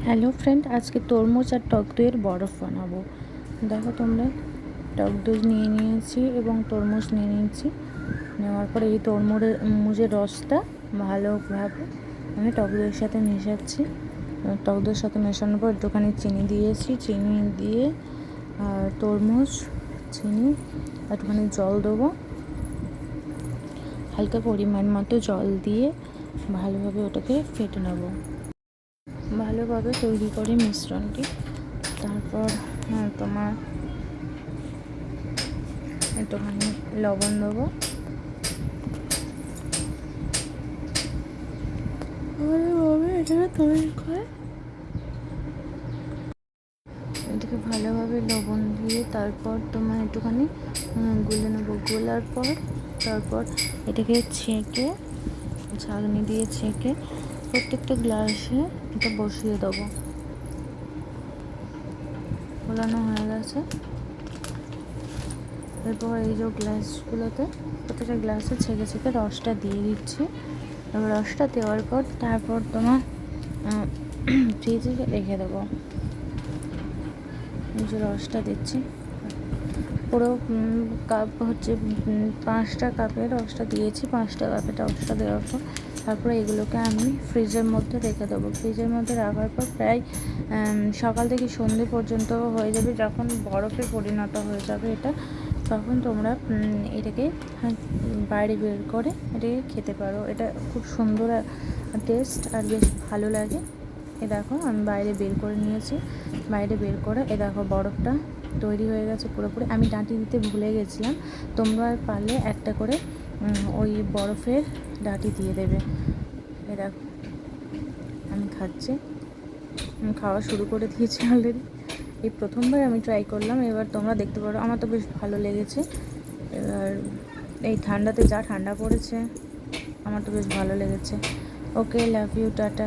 Hello friend, আজকে তরমুজ আর টক দইয়ের বরফ বানাবো। দেখো তোমরা, টক দই নিয়ে নিয়েছি এবং তরমুজ নিয়ে নিয়েছি। নেওয়ার পরে এই তরমুজের রসটা ভালোভাবে আমি টক দইয়ের সাথে মেশাচ্ছি। টক দইয়ের সাথে মেশানোর পর একটুখানি চিনি দিয়েছি, চিনি দিয়ে তরমুজ, চিনি, একটুখানি জল দেবো, হালকা পরিমাণ মতো জল দিয়ে ভালোভাবে ওটাকে ফেটে নেবো, ভালোভাবে তৈরি করে মিশ্রণটি। তারপর তোমার একটুখানি লবণ দেবো, ভালোভাবে এটাকে তৈরি করে এটাকে ভালোভাবে লবণ দিয়ে তারপর তোমার একটুখানি গুলে নেবো। গোলার পর তারপর এটাকে ছেঁকে, ছাঁকনি দিয়ে ছেঁকে প্রত্যেকটা গ্লাসে এটা বসিয়ে দেবো। গোলানো হয়ে গেছে। এরপর এই যে গ্লাসগুলোতে, প্রত্যেকটা গ্লাসে ছেঁকে ছেঁকে রসটা দিয়ে দিচ্ছি। এবার রসটা দেওয়ার পর তারপর তোমার ফ্রিজে রেখে দেবো। এই যে রসটা দিচ্ছি, পুরো কাপ হচ্ছে 5টা কাপের রসটা দিয়েছি। 5টা কাপের রসটা দেওয়ার পর তারপরে এগুলোকে আমি ফ্রিজের মধ্যে রেখে দেবো। ফ্রিজের মধ্যে রাখার পর প্রায় সকাল থেকে সন্ধে পর্যন্ত হয়ে যাবে। যখন বরফে পরিণত হয়ে যাবে এটা, তখন তোমরা এটাকে বাইরে বের করে এটাকে খেতে পারো। এটা খুব সুন্দর টেস্ট আর বেশ ভালো লাগে। এ দেখো আমি বাইরে বের করে নিয়েছি। বাইরে বের করে এ দেখো বরফটা তৈরি হয়ে গেছে পুরোপুরি। আমি ডাঁটি দিতে ভুলে গেছিলাম, তোমরা পারলে একটা করে ওই বরফের ডাঁটি দিয়ে দেবে। এ দেখো আমি খাচ্ছি, আমি খাওয়া শুরু করে দিয়েছি অলরেডি। এই প্রথমবার আমি ট্রাই করলাম, এবার তোমরা দেখতে পারো। আমার তো বেশ ভালো লেগেছে। এবার এই ঠান্ডাতে যা ঠান্ডা পড়েছে, আমার তো বেশ ভালো লেগেছে। ওকে, লাভ ইউ, টাটা।